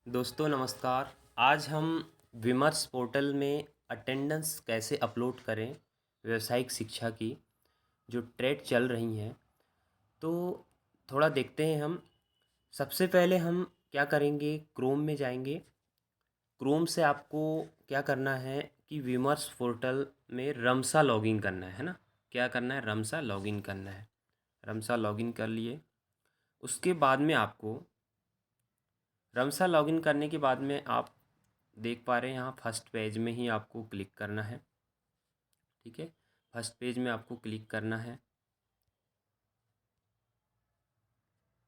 दोस्तों नमस्कार। आज हम विमर्श पोर्टल में अटेंडेंस कैसे अपलोड करें व्यावसायिक शिक्षा की जो ट्रेड चल रही हैं तो थोड़ा देखते हैं हम। सबसे पहले हम क्या करेंगे, क्रोम में जाएंगे। क्रोम से आपको क्या करना है कि विमर्श पोर्टल में रमसा लॉगिन करना है ना। क्या करना है, रमसा लॉगिन करना है। रमसा लॉगिन कर लिए। उसके बाद में आपको रमसा लॉगिन करने के बाद में आप देख पा रहे हैं यहाँ फर्स्ट पेज में ही आपको क्लिक करना है। ठीक है, फर्स्ट पेज में आपको क्लिक करना है,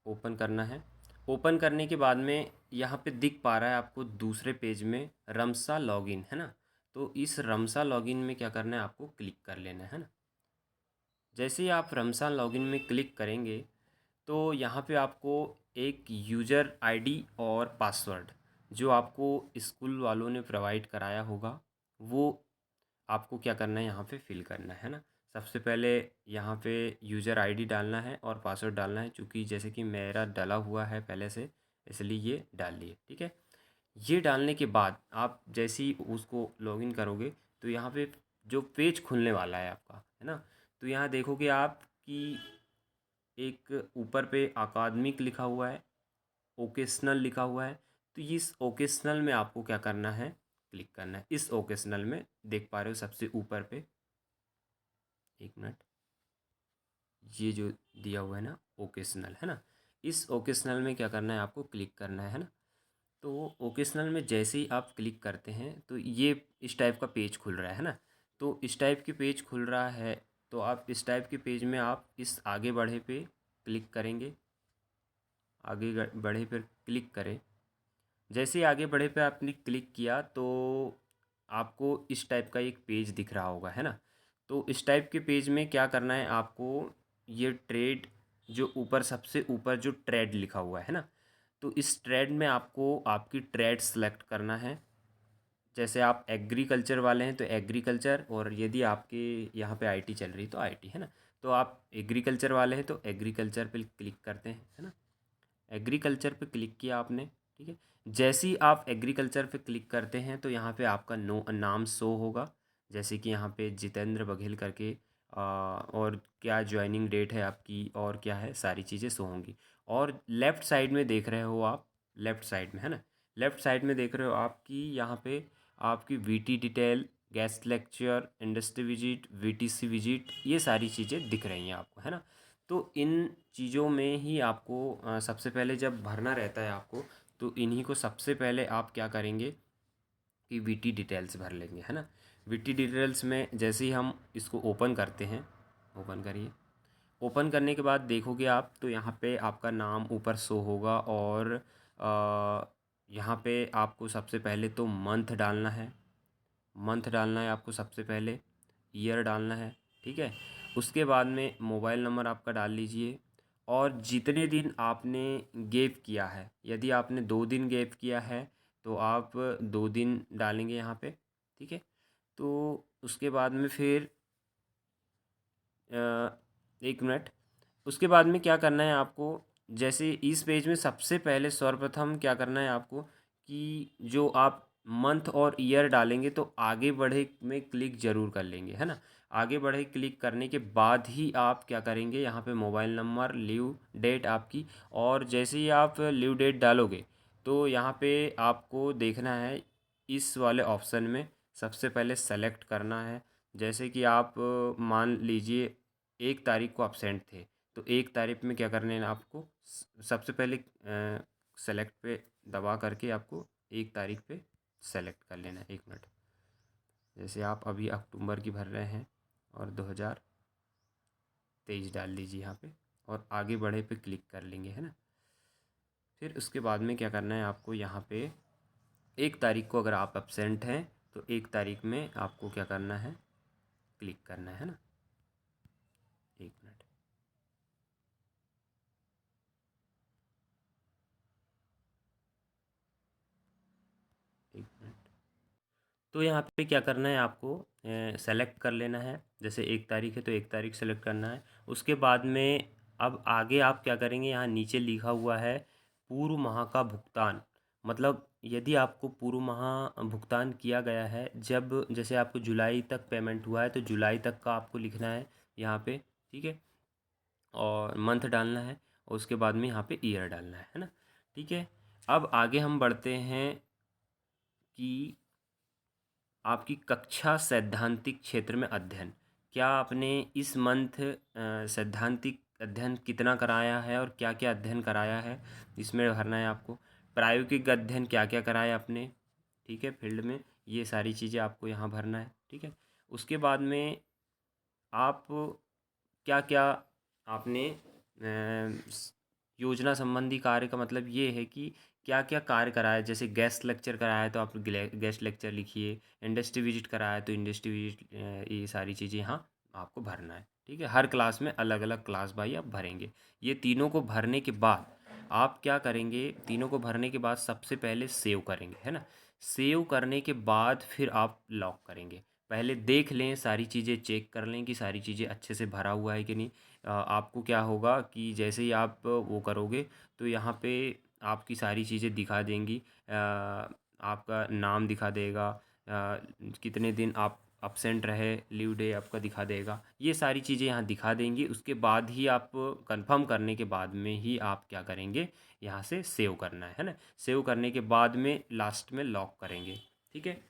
ओपन करना है। ओपन करने के बाद में यहाँ पे दिख पा रहा है आपको दूसरे पेज में रमसा लॉगिन, है ना। तो इस रमसा लॉगिन में क्या करना है, आपको क्लिक कर लेना है ना। जैसे ही आप रमसा लॉगिन में क्लिक करेंगे तो यहाँ पे आपको एक यूज़र आईडी और पासवर्ड जो आपको स्कूल वालों ने प्रोवाइड कराया होगा वो आपको क्या करना है, यहाँ पे फिल करना है ना। सबसे पहले यहाँ पे यूज़र आईडी डालना है और पासवर्ड डालना है, चूँकि जैसे कि मेरा डाला हुआ है पहले से, इसलिए ये डाल लिए। ठीक है, ये डालने के बाद आप जैसे ही उसको लॉगिन करोगे तो यहाँ पे जो पेज खुलने वाला है आपका, है ना। तो यहाँ देखोगे आप कि एक ऊपर पे अकादमिक लिखा हुआ है, ओकेशनल लिखा हुआ है। तो इस ओकेशनल में आपको क्या करना है, क्लिक करना है। इस ओकेशनल में देख पा रहे हो सबसे ऊपर पे, एक मिनट, ये जो दिया हुआ है ना ओकेशनल, है ना। इस ओकेशनल में क्या करना है, आपको क्लिक करना है ना। तो ओकेशनल में जैसे ही आप क्लिक करते हैं तो ये इस टाइप का पेज खुल रहा है ना। तो इस टाइप के पेज खुल रहा है तो आप इस टाइप के पेज में आप इस आगे बढ़े पे क्लिक करेंगे। आगे बढ़े पर क्लिक करें। जैसे ही आगे बढ़े पे आपने क्लिक किया तो आपको इस टाइप का एक पेज दिख रहा होगा, है ना। तो इस टाइप के पेज में क्या करना है आपको, ये ट्रेड जो ऊपर सबसे ऊपर जो ट्रेड लिखा हुआ है ना, तो इस ट्रेड में आपको आपकी ट्रेड सेलेक्ट करना है। जैसे आप एग्रीकल्चर वाले हैं तो एग्रीकल्चर, और यदि आपके यहाँ पे आईटी चल रही तो आईटी, है ना। तो आप एग्रीकल्चर वाले हैं तो एग्रीकल्चर पे क्लिक करते हैं, है ना। एग्रीकल्चर पे क्लिक किया आपने। ठीक है, जैसे ही आप एग्रीकल्चर पे क्लिक करते हैं तो यहाँ पे आपका नाम शो होगा। जैसे कि यहाँ पे जितेंद्र बघेल करके और क्या ज्वाइनिंग डेट है आपकी और क्या है, सारी चीज़ें शो होंगी। और लेफ़्ट साइड में देख रहे हो आप, लेफ़्ट साइड में, है ना, लेफ़्ट साइड में देख रहे हो आपकी यहाँ पे आपकी VT detail, guest lecture, industry visit, VTC visit, ये सारी चीज़ें दिख रही हैं आपको, है ना। तो इन चीज़ों में ही आपको सबसे पहले जब भरना रहता है आपको, तो इन्हीं को सबसे पहले आप क्या करेंगे कि वीटी डिटेल्स भर लेंगे, है ना। वीटी डिटेल्स में जैसे ही हम इसको ओपन करते हैं, ओपन करिए। ओपन करने के बाद देखोगे आप तो यहाँ पे आपका नाम ऊपर शो होगा और यहाँ पे आपको सबसे पहले तो मंथ डालना है। मंथ डालना है आपको सबसे पहले, ईयर डालना है। ठीक है, उसके बाद में मोबाइल नंबर आपका डाल लीजिए और जितने दिन आपने गैप किया है, यदि आपने 2 दिन गैप किया है तो आप 2 दिन डालेंगे यहाँ पे। ठीक है, तो उसके बाद में फिर एक मिनट, उसके बाद में क्या करना है आपको, जैसे इस पेज में सबसे पहले सर्वप्रथम क्या करना है आपको कि जो आप मंथ और ईयर डालेंगे तो आगे बढ़े में क्लिक ज़रूर कर लेंगे, है ना। आगे बढ़े क्लिक करने के बाद ही आप क्या करेंगे, यहाँ पे मोबाइल नंबर, लीव डेट आपकी, और जैसे ही आप लीव डेट डालोगे तो यहाँ पे आपको देखना है इस वाले ऑप्शन में सबसे पहले सेलेक्ट करना है। जैसे कि आप मान लीजिए 1 तारीख को एब्सेंट थे तो 1 तारीख में क्या करना है आपको, सबसे पहले सेलेक्ट पे दबा करके आपको 1 तारीख पे सेलेक्ट कर लेना है। एक मिनट, जैसे आप अभी अक्टूबर की भर रहे हैं और 2023 डाल लीजिए यहाँ पे और आगे बढ़े पे क्लिक कर लेंगे, है ना। फिर उसके बाद में क्या करना है आपको, यहाँ पे 1 तारीख को अगर आप एब्सेंट हैं तो 1 तारीख में आपको क्या करना है, क्लिक करना है ना। एक मिनट, एक मिनट। तो यहाँ पे क्या करना है आपको, सेलेक्ट कर लेना है। जैसे 1 तारीख है तो 1 तारीख सेलेक्ट करना है। उसके बाद में अब आगे आप क्या करेंगे, यहाँ नीचे लिखा हुआ है पूर्व माह का भुगतान। मतलब यदि आपको पूर्व माह भुगतान किया गया है, जब जैसे आपको जुलाई तक पेमेंट हुआ है तो जुलाई तक का आपको लिखना है यहाँ पे, ठीक है, और मंथ डालना है और उसके बाद में यहाँ पे ईयर डालना है ना। ठीक है, अब आगे हम बढ़ते हैं कि आपकी कक्षा सैद्धांतिक क्षेत्र में अध्ययन, क्या आपने इस मंथ सैद्धांतिक अध्ययन कितना कराया है और क्या क्या अध्ययन कराया है, इसमें भरना है आपको। प्रायोगिक अध्ययन क्या क्या कराया आपने, ठीक है, फील्ड में, ये सारी चीज़ें आपको यहाँ भरना है। ठीक है, उसके बाद में आप क्या क्या आपने योजना संबंधी कार्य का मतलब ये है कि क्या क्या कार्य कराया, जैसे गेस्ट लेक्चर कराया है तो आप गेस्ट लेक्चर लिखिए, इंडस्ट्री विजिट कराया है तो इंडस्ट्री विजिट, ये सारी चीज़ें यहाँ आपको भरना है। ठीक है, हर क्लास में अलग अलग क्लास बाई आप भरेंगे। ये तीनों को भरने के बाद आप क्या करेंगे, तीनों को भरने के बाद सबसे पहले सेव करेंगे, है ना। सेव करने के बाद फिर आप लॉक करेंगे। पहले देख लें, सारी चीज़ें चेक कर लें कि सारी चीज़ें अच्छे से भरा हुआ है कि नहीं। आपको क्या होगा कि जैसे ही आप वो करोगे तो यहाँ पे आपकी सारी चीज़ें दिखा देंगी, आपका नाम दिखा देगा, कितने दिन आप absent रहे, लीव डे आपका दिखा देगा, ये सारी चीज़ें यहाँ दिखा देंगी। उसके बाद ही आप कंफर्म करने के बाद में ही आप क्या करेंगे, यहाँ से सेव करना है ना। सेव करने के बाद में लास्ट में लॉक करेंगे। ठीक है,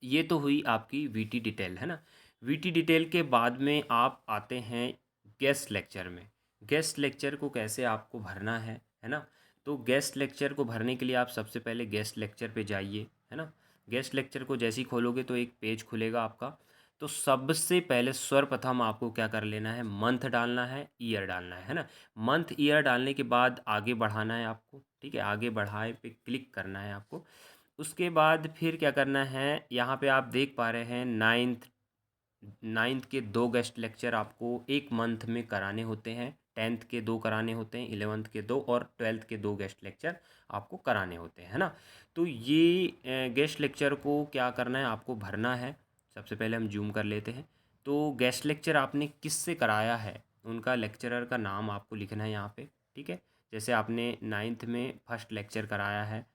ये तो हुई आपकी वीटी डिटेल, है ना। वीटी डिटेल के बाद में आप आते हैं गेस्ट लेक्चर में। गेस्ट लेक्चर को कैसे आपको भरना है ना। तो गेस्ट लेक्चर को भरने के लिए आप सबसे पहले गेस्ट लेक्चर पे जाइए, है ना। गेस्ट लेक्चर को जैसे ही खोलोगे तो एक पेज खुलेगा आपका। तो सबसे पहले सर्वप्रथम आपको क्या कर लेना है, मंथ डालना है, ईयर डालना है ना। मंथ ईयर डालने के बाद आगे बढ़ाना है आपको। ठीक है, आगे बढ़ाए पे क्लिक करना है आपको। उसके बाद फिर क्या करना है, यहाँ पे आप देख पा रहे हैं नाइन्थ के 2 गेस्ट लेक्चर आपको एक मंथ में कराने होते हैं। 10th के 2 कराने होते हैं, 11th के 2 और 12th के 2 गेस्ट लेक्चर आपको कराने होते हैं, है ना। तो ये गेस्ट लेक्चर को क्या करना है, आपको भरना है। सबसे पहले हम जूम कर लेते हैं। तो गेस्ट लेक्चर आपने किससे कराया है, उनका लेक्चरर का नाम आपको लिखना है यहाँ पे। ठीक है, जैसे आपने 9th में फर्स्ट लेक्चर कराया है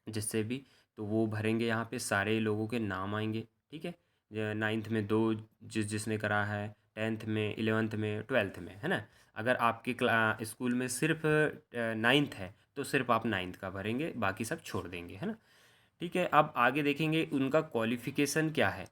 जिससे भी, तो वो भरेंगे, यहाँ पे सारे लोगों के नाम आएंगे। ठीक है, 9th में 2 जिसने करा है, 10th में, 11th में, 12th में, है ना। अगर आपके स्कूल में सिर्फ 9th है तो सिर्फ आप 9th का भरेंगे, बाकी सब छोड़ देंगे, है ना। ठीक है, अब आगे देखेंगे उनका क्वालिफ़िकेशन क्या है।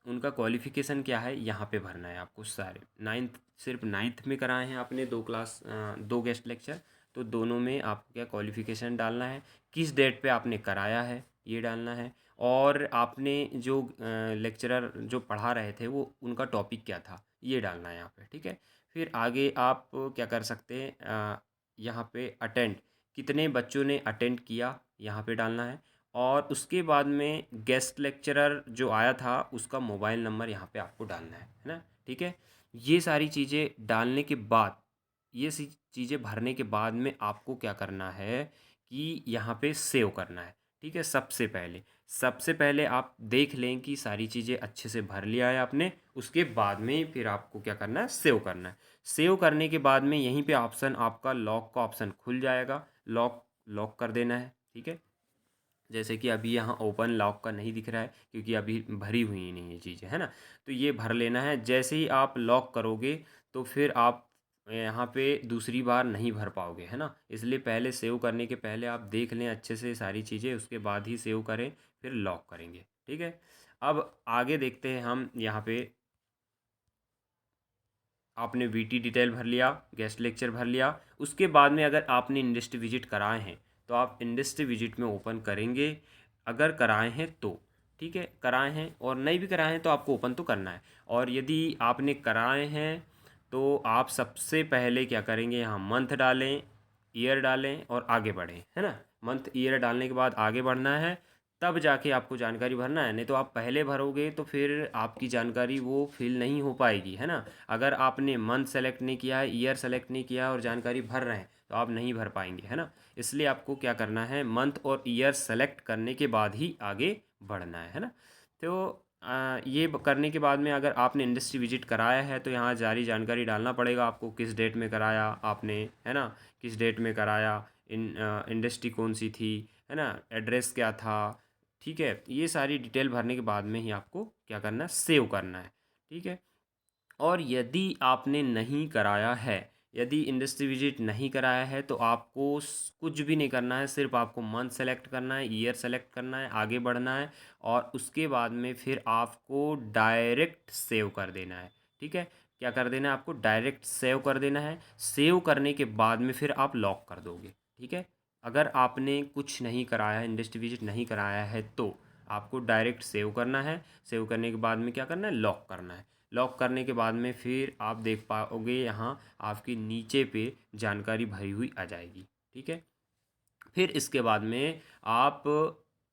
उनका क्वालिफ़िकेशन क्या है यहाँ पे भरना है आपको सारे। सिर्फ 9th में कराए हैं आपने 2 गेस्ट लेक्चर, तो दोनों में आपको क्या क्वालिफ़िकेशन डालना है, किस डेट पे आपने कराया है ये डालना है, और आपने जो लेक्चरर जो पढ़ा रहे थे वो उनका टॉपिक क्या था ये डालना है यहाँ पे। ठीक है, फिर आगे आप क्या कर सकते हैं, यहाँ पे अटेंड, कितने बच्चों ने अटेंड किया यहाँ पे डालना है। और उसके बाद में गेस्ट लेक्चरर जो आया था उसका मोबाइल नंबर यहाँ पे आपको डालना है ना। ठीक है, ये सारी चीज़ें डालने के बाद, ये सी चीज़ें भरने के बाद में आपको क्या करना है कि यहाँ पे सेव करना है। ठीक है, सबसे पहले आप देख लें कि सारी चीज़ें अच्छे से भर लिया है आपने। उसके बाद में फिर आपको क्या करना है, सेव करना है। सेव करने के बाद में यहीं पे ऑप्शन आपका लॉक का ऑप्शन खुल जाएगा, लॉक लॉक कर देना है। ठीक है, जैसे कि अभी यहाँ ओपन लॉक का नहीं दिख रहा है क्योंकि अभी भरी हुई नहीं है चीज़ें, है ना। तो ये भर लेना है। जैसे ही आप लॉक करोगे तो फिर आप यहाँ पे दूसरी बार नहीं भर पाओगे, है ना। इसलिए पहले सेव करने के पहले आप देख लें अच्छे से सारी चीज़ें, उसके बाद ही सेव करें, फिर लॉक करेंगे। ठीक है, अब आगे देखते हैं हम। यहाँ पे आपने वीटी डिटेल भर लिया, गेस्ट लेक्चर भर लिया। उसके बाद में अगर आपने इंडस्ट्री विजिट कराए हैं तो आप इंडस्ट्री विजिट में ओपन करेंगे, अगर कराए हैं तो। ठीक है, कराए हैं और नहीं भी कराए हैं तो आपको ओपन तो करना है। और यदि आपने कराए हैं तो आप सबसे पहले क्या करेंगे, यहाँ मंथ डालें, ईयर डालें और आगे बढ़ें, है ना। मंथ ईयर डालने के बाद आगे बढ़ना है, तब जाके आपको जानकारी भरना है। नहीं तो आप पहले भरोगे तो फिर आपकी जानकारी वो फिल नहीं हो पाएगी, है ना। अगर आपने मंथ सेलेक्ट नहीं किया है, ईयर सेलेक्ट नहीं किया और जानकारी भर रहे हैं तो आप नहीं भर पाएंगे, है ना। इसलिए आपको क्या करना है, मंथ और ईयर सेलेक्ट करने के बाद ही आगे बढ़ना है ना। तो ये करने के बाद में अगर आपने इंडस्ट्री विजिट कराया है तो यहाँ जारी जानकारी डालना पड़ेगा आपको, किस डेट में कराया आपने, है ना, किस डेट में कराया, इंडस्ट्री कौन सी थी, है ना, एड्रेस क्या था, ठीक है। ये सारी डिटेल भरने के बाद में ही आपको क्या करना है, सेव करना है, ठीक है। और यदि आपने नहीं कराया है, यदि इंडस्ट्री विजिट नहीं कराया है, तो आपको कुछ भी नहीं करना है, सिर्फ आपको मंथ सेलेक्ट करना है, ईयर सेलेक्ट करना है, आगे बढ़ना है, और उसके बाद में फिर आपको डायरेक्ट सेव कर देना है, ठीक है। क्या कर देना है आपको, डायरेक्ट सेव कर देना है। सेव करने के बाद में फिर आप लॉक कर दोगे, ठीक है। अगर आपने कुछ नहीं कराया है, इंडस्ट्री विजिट नहीं कराया है, तो आपको डायरेक्ट सेव करना है। सेव करने के बाद में क्या करना है, लॉक करना है। लॉक करने के बाद में फिर आप देख पाओगे यहाँ आपके नीचे पे जानकारी भरी हुई आ जाएगी, ठीक है। फिर इसके बाद में आप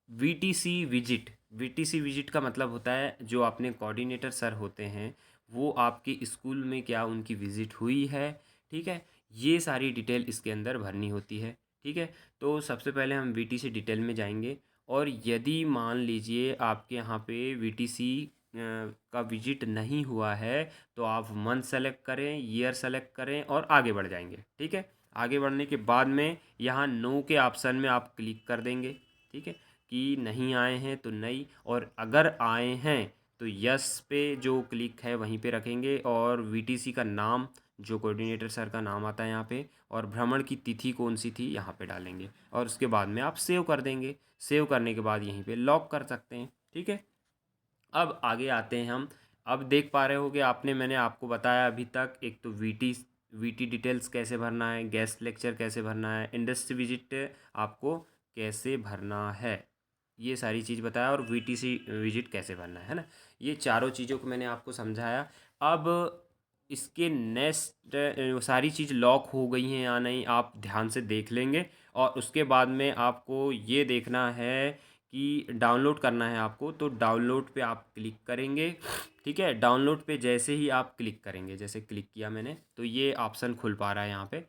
वीटीसी विजिट, वीटीसी विजिट का मतलब होता है जो अपने कोऑर्डिनेटर सर होते हैं, वो आपके स्कूल में क्या उनकी विजिट हुई है, ठीक है। ये सारी डिटेल इसके अंदर भरनी होती है, ठीक है। तो सबसे पहले हम वीटीसी डिटेल में जाएंगे, और यदि मान लीजिए आपके यहाँ पे वीटीसी का विजिट नहीं हुआ है, तो आप मंथ सेलेक्ट करें, ईयर सेलेक्ट करें और आगे बढ़ जाएंगे, ठीक है। आगे बढ़ने के बाद में यहाँ नो के ऑप्शन में आप क्लिक कर देंगे, ठीक है, कि नहीं आए हैं तो नहीं, और अगर आए हैं तो यस पे जो क्लिक है वहीं पे रखेंगे, और वीटीसी का नाम जो कोऑर्डिनेटर सर का नाम आता है यहाँ पे, और भ्रमण की तिथि कौन सी थी यहाँ पे डालेंगे, और उसके बाद में आप सेव कर देंगे। सेव करने के बाद यहीं पे लॉक कर सकते हैं, ठीक है। अब आगे आते हैं हम। अब देख पा रहे होगे आपने, मैंने आपको बताया अभी तक, एक तो वीटी डिटेल्स कैसे भरना है, गेस्ट लेक्चर कैसे भरना है, इंडस्ट्री विजिट आपको कैसे भरना है, ये सारी चीज़ बताया, और वीटीसी विजिट कैसे भरना है ना। ये चारों चीज़ों को मैंने आपको समझाया। अब इसके नेक्स्ट सारी चीज़ लॉक हो गई हैं या नहीं, आप ध्यान से देख लेंगे, और उसके बाद में आपको ये देखना है कि डाउनलोड करना है आपको, तो डाउनलोड पे आप क्लिक करेंगे, ठीक है। डाउनलोड पे जैसे ही आप क्लिक करेंगे, जैसे क्लिक किया मैंने, तो ये ऑप्शन खुल पा रहा है यहाँ पे,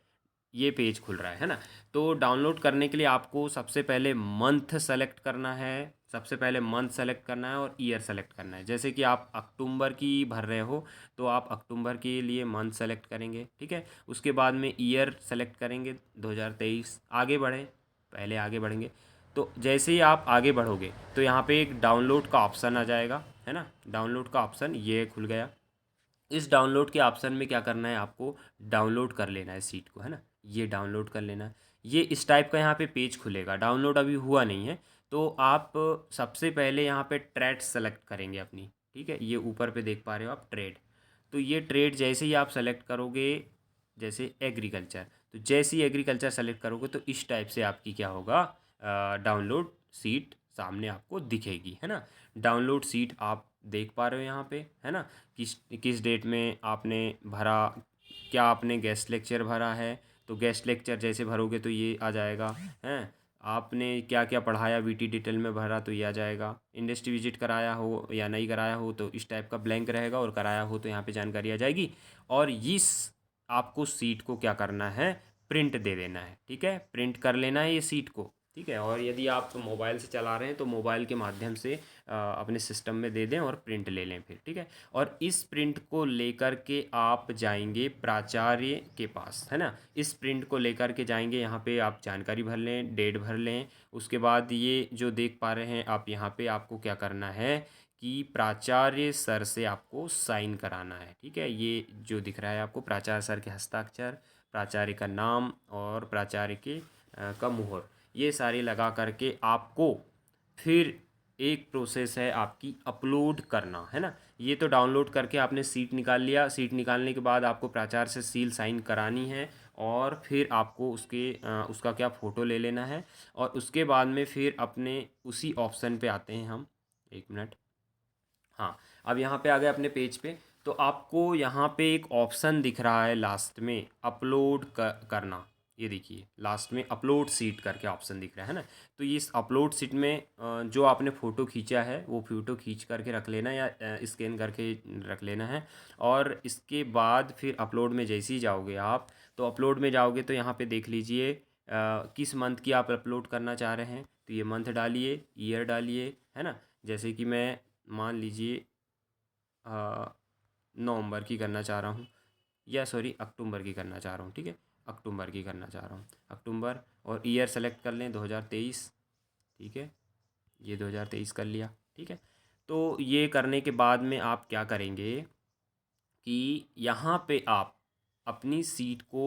ये पेज खुल रहा है ना। तो डाउनलोड करने के लिए आपको सबसे पहले मंथ सेलेक्ट करना है, सबसे पहले मंथ सेलेक्ट करना है और ईयर सेलेक्ट करना है। जैसे कि आप अक्टूबर की भर रहे हो, तो आप अक्टूबर के लिए मंथ सेलेक्ट करेंगे, ठीक है। उसके बाद में ईयर सेलेक्ट करेंगे 2023, आगे बढ़ें, पहले आगे बढ़ेंगे। तो जैसे ही आप आगे बढ़ोगे तो यहाँ पे एक डाउनलोड का ऑप्शन आ जाएगा, है ना। डाउनलोड का ऑप्शन ये खुल गया। इस डाउनलोड के ऑप्शन में क्या करना है आपको, डाउनलोड कर लेना है सीट को, है ना, ये डाउनलोड कर लेना है। ये इस टाइप का यहाँ पे पेज खुलेगा, डाउनलोड अभी हुआ नहीं है, तो आप सबसे पहले यहाँ पे ट्रेड सेलेक्ट करेंगे अपनी, ठीक है। ये ऊपर पे देख पा रहे हो आप ट्रेड, तो ये ट्रेड जैसे ही आप सेलेक्ट करोगे, जैसे एग्रीकल्चर, तो जैसे ही एग्रीकल्चर सेलेक्ट करोगे तो इस टाइप से आपकी क्या होगा, डाउनलोड सीट सामने आपको दिखेगी, है ना। डाउनलोड सीट आप देख पा रहे हो यहाँ पे, है ना, किस किस डेट में आपने भरा, क्या आपने गेस्ट लेक्चर भरा है, तो गेस्ट लेक्चर जैसे भरोगे तो ये आ जाएगा, हैं। आपने क्या क्या पढ़ाया वीटी डिटेल में भरा तो ये आ जाएगा। इंडस्ट्री विजिट कराया हो या नहीं कराया हो तो इस टाइप का ब्लैंक रहेगा, और कराया हो तो यहाँ पे जानकारी आ जाएगी। और इस आपको सीट को क्या करना है, प्रिंट दे देना है, ठीक है, प्रिंट कर लेना है ये सीट को, ठीक है। और यदि आप मोबाइल से चला रहे हैं तो मोबाइल के माध्यम से अपने सिस्टम में दे दें और प्रिंट ले लें फिर, ठीक है। और इस प्रिंट को लेकर के आप जाएंगे प्राचार्य के पास, है ना। इस प्रिंट को लेकर के जाएंगे, यहाँ पे आप जानकारी भर लें, डेट भर लें। उसके बाद ये जो देख पा रहे हैं आप, यहाँ पे आपको क्या करना है कि प्राचार्य सर से आपको साइन कराना है, ठीक है। ये जो दिख रहा है आपको, प्राचार्य सर के हस्ताक्षर, प्राचार्य का नाम और प्राचार्य के का मुहर, ये सारे लगा करके आपको फिर एक प्रोसेस है आपकी अपलोड करना, है ना। ये तो डाउनलोड करके आपने सीट निकाल लिया, सीट निकालने के बाद आपको प्राचार्य से सील साइन करानी है, और फिर आपको उसका क्या फ़ोटो ले लेना है, और उसके बाद में फिर अपने उसी ऑप्शन पे आते हैं हम, एक मिनट। हाँ, अब यहाँ पे आ गए अपने पेज पे, तो आपको यहाँ पे एक ऑप्शन दिख रहा है लास्ट में, अपलोड करना। ये देखिए लास्ट में अपलोड सीट करके ऑप्शन दिख रहा है ना। तो इस अपलोड सीट में जो आपने फ़ोटो खींचा है वो फ़ोटो खींच करके रख लेना, या स्कैन करके रख लेना है। और इसके बाद फिर अपलोड में जैसे ही जाओगे आप, तो अपलोड में जाओगे तो यहाँ पे देख लीजिए किस मंथ की आप अपलोड करना चाह रहे हैं, तो ये मंथ डालिए, ईयर डालिए, है ना। जैसे कि मैं मान लीजिए नवंबर की करना चाह रहा हूँ, या सॉरी अक्टूबर की करना चाह रहा हूँ, ठीक है, अक्टूबर की करना चाह रहा हूँ, अक्टूबर, और ईयर सेलेक्ट कर लें 2023, ठीक है, ये 2023 कर लिया। ठीक है, तो ये करने के बाद में आप क्या करेंगे कि यहाँ पे आप अपनी सीट को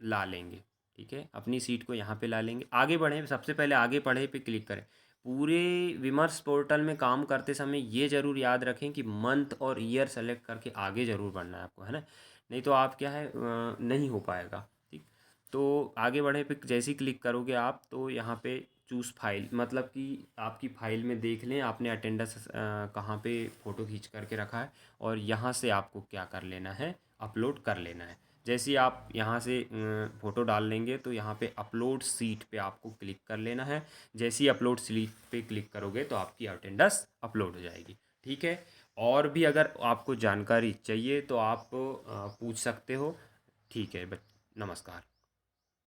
ला लेंगे। ठीक है, अपनी सीट को यहाँ पे ला लेंगे। आगे बढ़ें, सबसे पहले आगे पढ़े पे क्लिक करें। पूरे विमर्श पोर्टल में काम करते समय ये ज़रूर याद रखें कि मंथ और ईयर सेलेक्ट करके आगे ज़रूर बढ़ना है आपको, है ना, नहीं तो आप क्या है नहीं हो पाएगा। ठीक, तो आगे बढ़े पे जैसे ही क्लिक करोगे आप, तो यहाँ पे चूज़ फाइल, मतलब कि आपकी फ़ाइल में देख लें आपने अटेंडेंस कहाँ पे फ़ोटो खींच करके रखा है, और यहाँ से आपको क्या कर लेना है, अपलोड कर लेना है। जैसे ही आप यहाँ से फ़ोटो डाल लेंगे तो यहाँ पे अपलोड सीट पे आपको क्लिक कर लेना है। जैसे ही अपलोड सीट पे क्लिक करोगे तो आपकी अटेंडेंस अपलोड हो जाएगी। ठीक है, और भी अगर आपको जानकारी चाहिए तो आप पूछ सकते हो। ठीक है, नमस्कार।